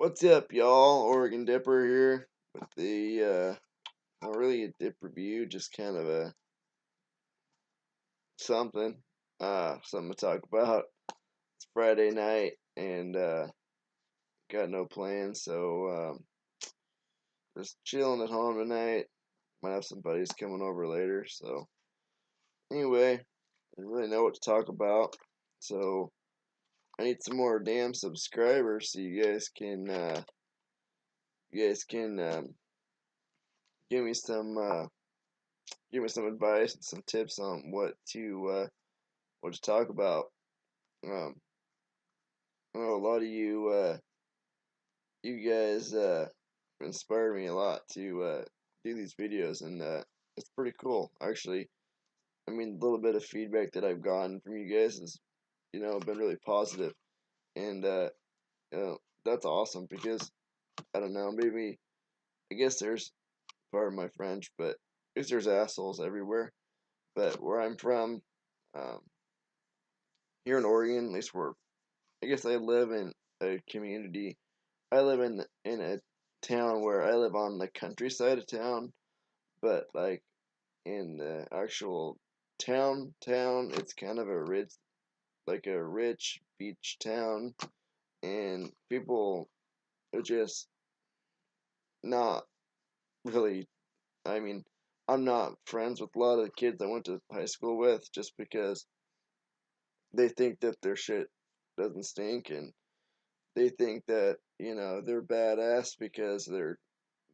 What's up, y'all? Oregon Dipper here with the, not really a dip review, just kind of a something, something to talk about. It's Friday night and, got no plans, so, just chilling at home tonight. Might have some buddies coming over later, so, anyway, I don't really know what to talk about, so, I need some more damn subscribers so you guys can, give me some, advice and some tips on what to talk about. I know a lot of you guys inspire me a lot to do these videos, and it's pretty cool actually. I mean, a little bit of feedback that I've gotten from you guys has been really positive, and that's awesome because I don't know, maybe I guess there's part of my French, but I guess there's assholes everywhere. But where I'm from, um, here in Oregon, at least where I guess I live in a community. I live in a town where I live on the countryside of town, but like in the actual town, it's kind of a rich beach town, and people are just not really. I mean, I'm not friends with a lot of the kids I went to high school with just because they think that their shit doesn't stink, and they think that they're badass because their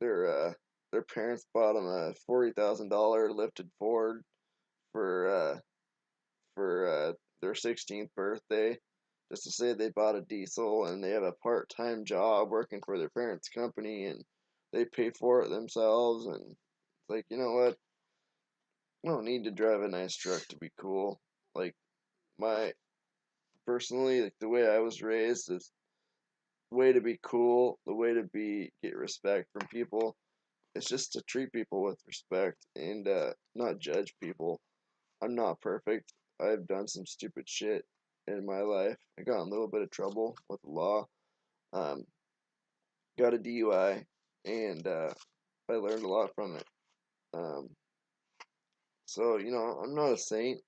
their parents bought them a $40,000 lifted Ford for their 16th birthday, just to say they bought a diesel, and they have a part-time job working for their parents' company, and they pay for it themselves. And it's like, you know what? I don't need to drive a nice truck to be cool. Like, my personally, like, the way I was raised is the way to be cool, the way to get respect from people. It's just to treat people with respect and not judge people. I'm not perfect. I've done some stupid shit in my life. I got in a little bit of trouble with the law. Um, got a DUI, and I learned a lot from it. Um, so I'm not a saint.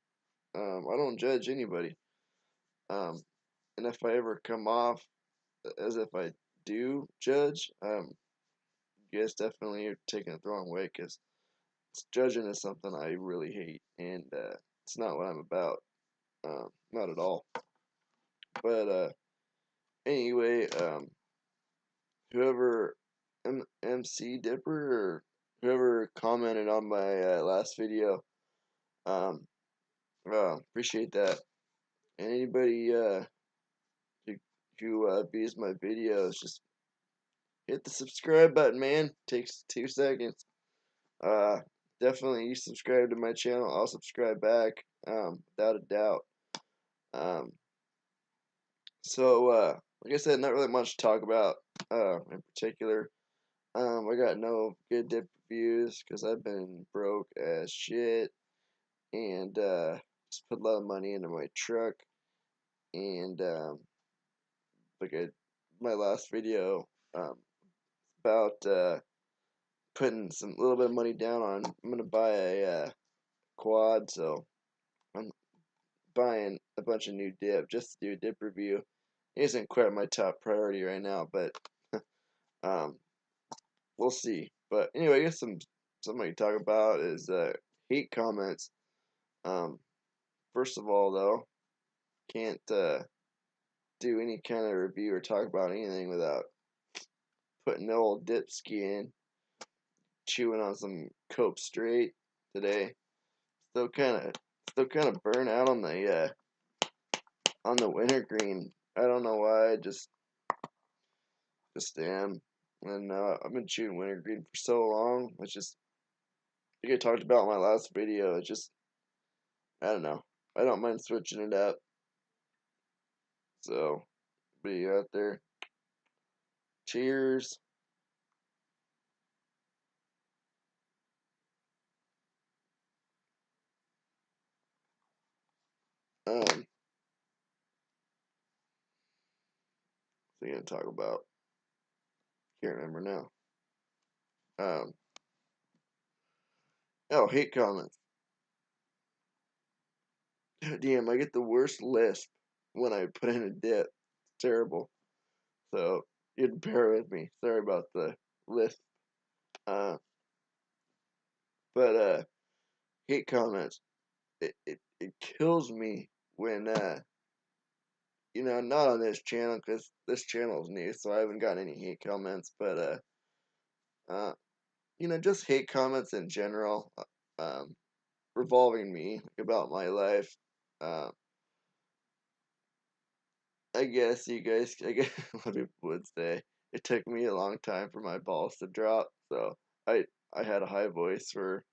I don't judge anybody. Um, and if I ever come off as if I do judge, you guys definitely are taking it the wrong way, because judging is something I really hate, and it's not what I'm about. Not at all. But anyway, whoever MC Dipper or whoever commented on my last video, um, appreciate that. And anybody who views my videos, just hit the subscribe button, man. Takes 2 seconds. Uh, Definitely you subscribe to my channel, I'll subscribe back, without a doubt. Um, like I said, not really much to talk about, in particular. I got no good dip reviews because I've been broke as shit, and, just put a lot of money into my truck, and, like my last video, about, putting some little bit of money down on, I'm gonna buy a, quad, so I'm buying a bunch of new dip just to do a dip review. It isn't quite my top priority right now, but um, we'll see. But anyway, I guess something I can talk about is hate comments. Um, First of all, though, can't do any kind of review or talk about anything without putting the old dip ski in, chewing on some Cope Straight today. Still kind of burnt out on the wintergreen. I don't know why. I just am. And I've been chewing wintergreen for so long. It's just, like I talked about in my last video. It's just, I don't know. I don't mind switching it up. So, be out there. Cheers. Um, Thing to talk about. Can't remember now. Oh, hate comments. Damn, I get the worst lisp when I put in a dip. It's terrible. So you'd bear with me. Sorry about the lisp. Uh, but hate comments. It kills me when not on this channel because this channel is new, so I haven't gotten any hate comments. But just hate comments in general, revolving me about my life. Uh, I guess a lot of people would say it took me a long time for my balls to drop. So I had a high voice for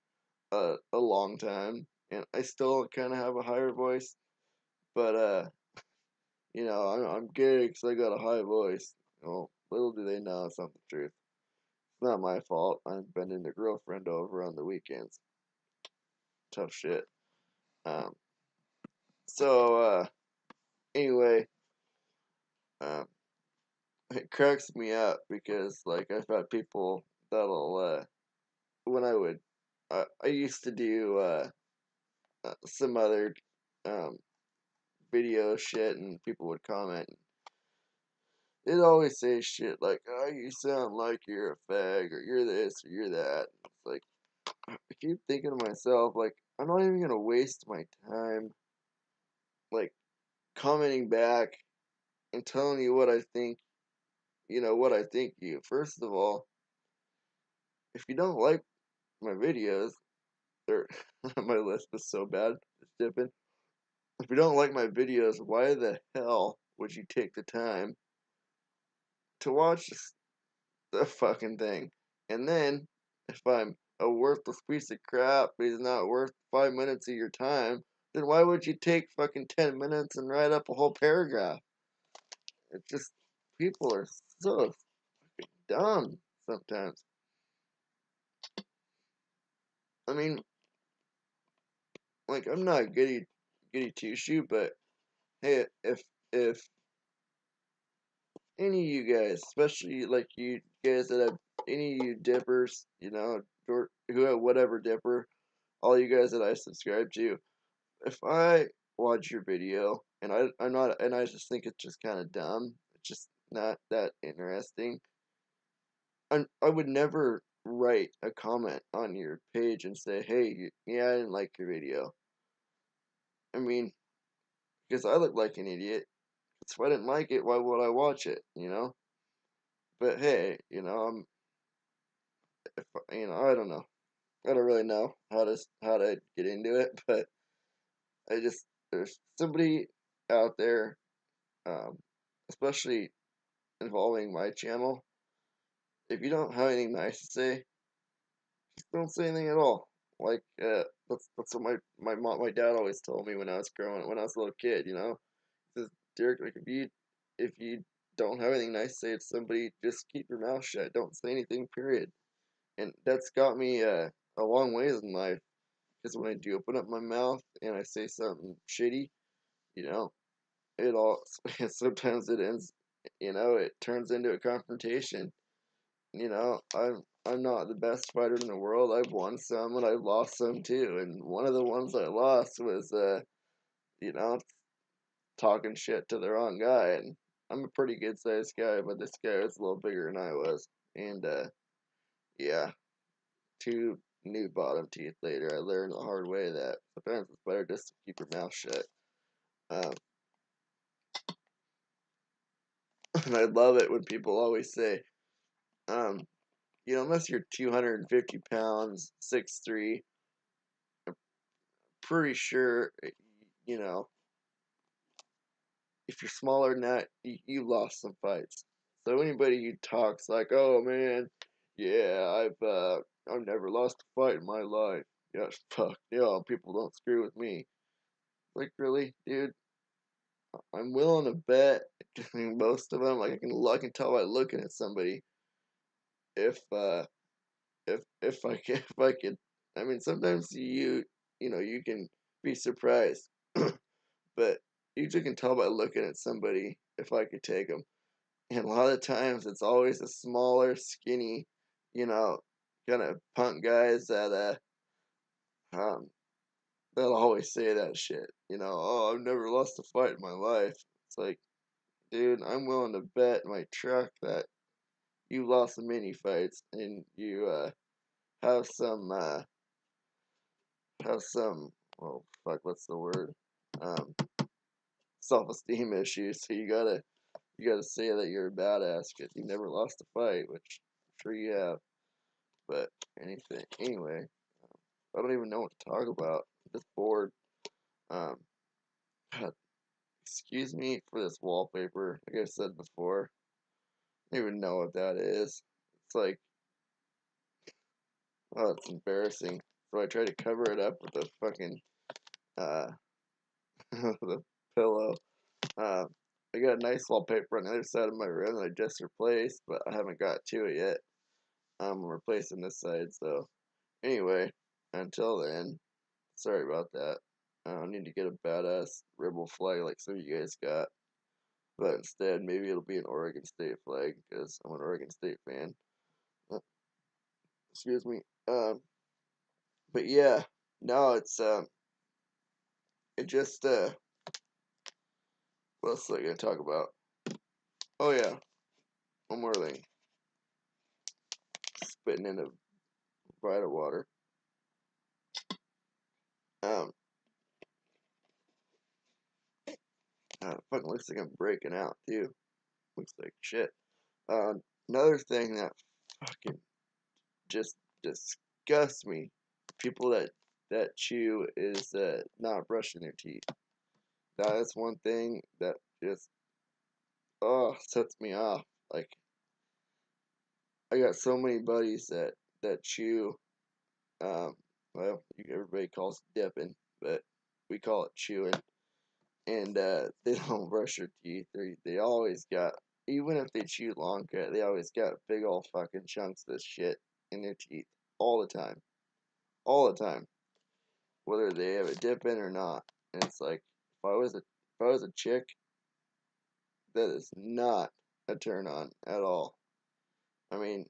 a long time, and I still kind of have a higher voice, but I'm gay because I got a high voice. Little do they know it's not the truth. It's not my fault. I'm bending the girlfriend over on the weekends. Tough shit. Um, so anyway, um, it cracks me up because like I've had people that'll when I used to do some other um video shit and people would comment. They'd always say shit like, "Oh, you sound like you're a fag or you're this or you're that." It's like I keep thinking to myself like I'm not even gonna waste my time like commenting back and telling you what I think. What I think of you. First of all, if you don't like my videos, or my list is so bad, it's dipping. If you don't like my videos, why the hell would you take the time to watch the fucking thing? And then, if I'm a worthless piece of crap, he's not worth 5 minutes of your time, then why would you take fucking 10 minutes and write up a whole paragraph? It's just, people are so dumb sometimes. I mean, like, I'm not goody two shoe, but hey, if any of you guys, especially like you guys that have any of you dippers, or who whatever dipper, all you guys that I subscribe to, if I watch your video and I'm not and I just think it's just kind of dumb, it's just not that interesting. I would never write a comment on your page and say, hey, yeah, I didn't like your video. I mean, because I look like an idiot. If I didn't like it, why would I watch it? But hey, if I don't know. I don't really know how to get into it, but there's somebody out there, um, especially involving my channel. If you don't have anything nice to say, just don't say anything at all. Like that's what my dad always told me when I was a little kid. He says, Derek, like if you don't have anything nice to say to somebody, just keep your mouth shut. Don't say anything. Period. And that's got me a long ways in life. Because when I do open up my mouth and I say something shitty, you know, it all sometimes it ends, it turns into a confrontation. I'm not the best fighter in the world. I've won some and I've lost some too. And one of the ones I lost was, you know, talking shit to the wrong guy. And I'm a pretty good sized guy, but this guy was a little bigger than I was. And yeah, two new bottom teeth later, I learned the hard way that sometimes it's better just to keep your mouth shut. Um, and I love it when people always say, um, unless you're 250 pounds, 6'3", pretty sure, you know, if you're smaller than that, you lost some fights. So anybody who talks like, oh man, yeah, I've never lost a fight in my life. Yeah, fuck, yeah, people don't screw with me. Like, really, dude? I'm willing to bet most of them, like I can tell by looking at somebody if if I could. I mean, sometimes you can be surprised, but usually can tell by looking at somebody if I could take them. And a lot of times it's always the smaller, skinny, you know, kind of punk guys um that'll always say that shit. Oh, I've never lost a fight in my life. It's like, dude, I'm willing to bet my truck that you lost many fights and you have some have some well fuck what's the word? Um Self-esteem issues. So you gotta say that you're a badass because you never lost a fight, which I'm sure you have. But anyway, I don't even know what to talk about. I'm just bored. Um, God, excuse me for this wallpaper. Like I said before, I don't even know what that is. It's like, oh, it's embarrassing. So I try to cover it up with a fucking uh, with a pillow. Uh, I got a nice wallpaper on the other side of my room that I just replaced, but I haven't got to it yet. I'm replacing this side, so anyway, until then, sorry about that. I don't need to get a badass rebel flag like some of you guys got, but instead, maybe it'll be an Oregon State flag because I'm an Oregon State fan. Uh, Excuse me. But yeah, no, it just what else was I gonna talk about? Oh yeah, one more thing. Spitting in a bite of water. Um, fucking looks like I'm breaking out too. Looks like shit. Uh, Another thing that fucking just disgusts me, people that chew is not brushing their teeth. That is one thing that just sets me off. Like I got so many buddies that chew. Um, well, everybody calls it dipping, but we call it chewing. And they don't brush their teeth. They always got, even if they chew long cut, they always got big old fucking chunks of this shit in their teeth all the time, all the time, whether they have a dip in or not. And it's like if I was a chick, that is not a turn on at all. I mean,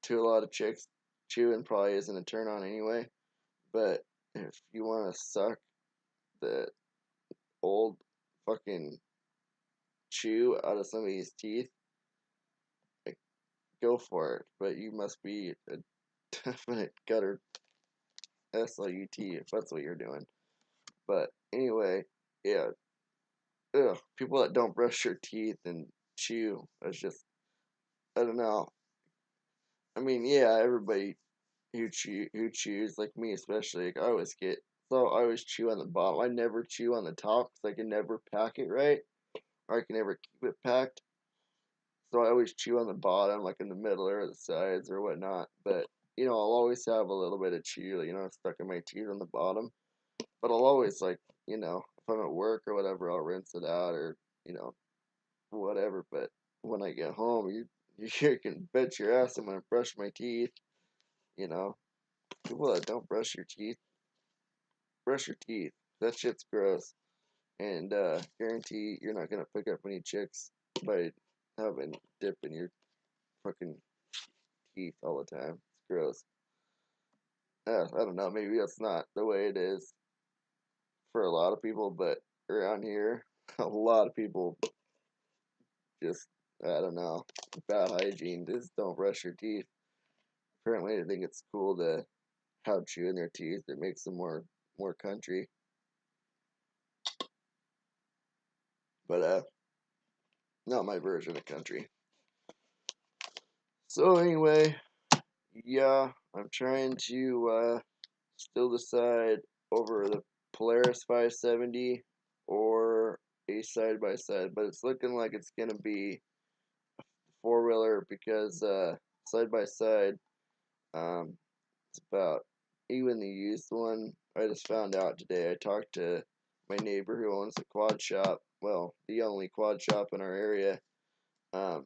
to a lot of chicks, chewing probably isn't a turn on anyway. But if you want to suck the old fucking chew out of somebody's teeth, like, go for it. But you must be a definite gutter SLUT if that's what you're doing. But anyway, yeah. Ugh, people that don't brush their teeth and chew, that's just, I don't know. I mean, yeah, everybody who chews, like me especially, like, I always chew on the bottom. I never chew on the top because I can never pack it right, or I can never keep it packed. So I always chew on the bottom, like in the middle or the sides or whatnot. But I'll always have a little bit of chew, stuck in my teeth on the bottom. But I'll always if I'm at work or whatever, I'll rinse it out or you know whatever. But when I get home, you can bet your ass I'm gonna brush my teeth. You know, people that don't brush your teeth. That shit's gross. And guarantee you're not gonna pick up any chicks by having dip in your fucking teeth all the time. It's gross. I don't know. Maybe that's not the way it is for a lot of people, but around here, a lot of people just I don't know bad hygiene. Just don't brush your teeth. Apparently, they think it's cool to have chew in their teeth. It makes them more country. But not my version of country. So anyway, yeah, I'm trying to still decide over the Polaris 570 or a side by side, but it's looking like it's gonna be four wheeler because side by side, um, it's about even the used one. I just found out today. I talked to my neighbor who owns a quad shop. Well, the only quad shop in our area. Um,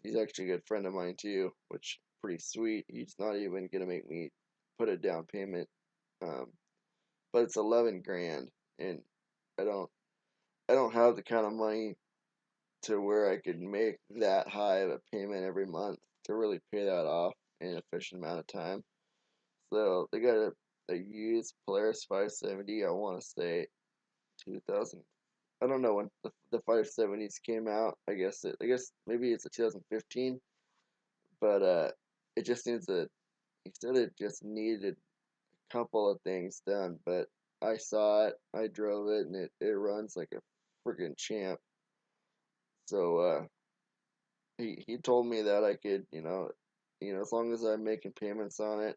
he's actually a good friend of mine too, which pretty sweet. He's not even gonna make me put a down payment. Um, but it's 11 grand, and I don't I don't have the kind of money to where I could make that high of a payment every month to really pay that off in an efficient amount of time. So they got a used Polaris 570. I want to say 2000. I don't know when the 570s came out. I guess maybe it's a 2015. But it just needs a. He said it just needed a couple of things done. But I saw it. I drove it, and it runs like a freaking champ. So he told me that I could, as long as I'm making payments on it,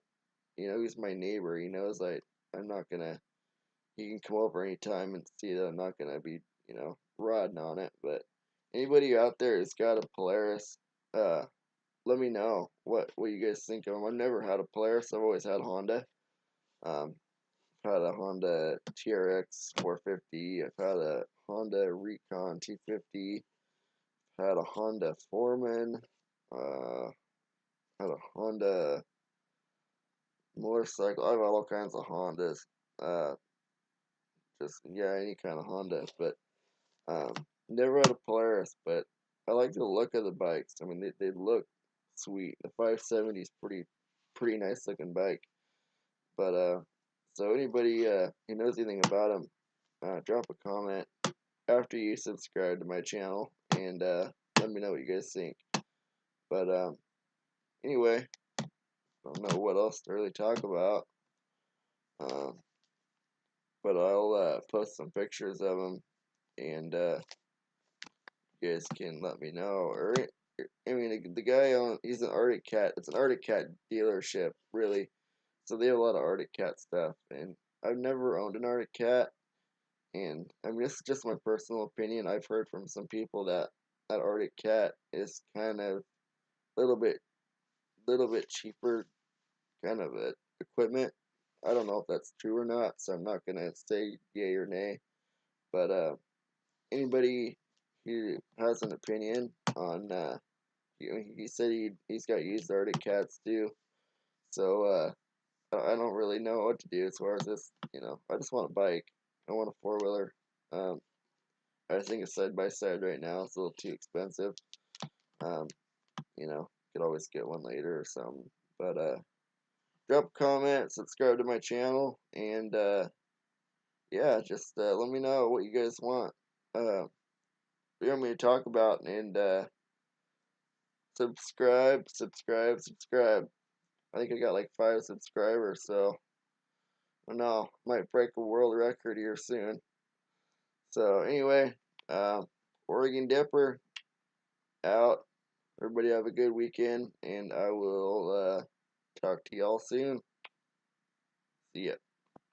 he's my neighbor. He knows I'm not gonna. He can come over anytime and see that I'm not gonna be, riding on it. But anybody out there who's got a Polaris, let me know what you guys think of them. I've never had a Polaris. I've always had Honda. Um, I've had a Honda TRX 450. I've had a Honda Recon 250. Had a Honda Foreman. Had a Honda motorcycle. I've had all kinds of Hondas. Uh, any kind of Honda. But never had a Polaris. But I like the look of the bikes. I mean, they look sweet. The 570 is pretty nice looking bike. But so anybody who knows anything about them, drop a comment after you subscribe to my channel and let me know what you guys think. But anyway, I don't know what else to really talk about. Um, but I'll post some pictures of them, and you guys can let me know. Or I mean, the guy he's an Arctic Cat. It's an Arctic Cat dealership, really. So they have a lot of Arctic Cat stuff, and I've never owned an Arctic Cat. And I mean, this is just my personal opinion. I've heard from some people that Arctic Cat is kind of little bit cheaper, kind of equipment. I don't know if that's true or not, so I'm not gonna say yay or nay. But anybody who has an opinion on, he said he's got used Arctic Cats too. So I don't really know what to do as far as this. I just want a bike. I want a four-wheeler. I think a side by side right now is a little too expensive. Um, could always get one later or something. But drop a comment, subscribe to my channel, and yeah, just let me know what you guys want. You want me to talk about, and subscribe. I think I got like 5 subscribers, so I don't know, might break a world record here soon. So anyway, Oregon Dipper out. Everybody have a good weekend, and I will talk to y'all soon. See ya.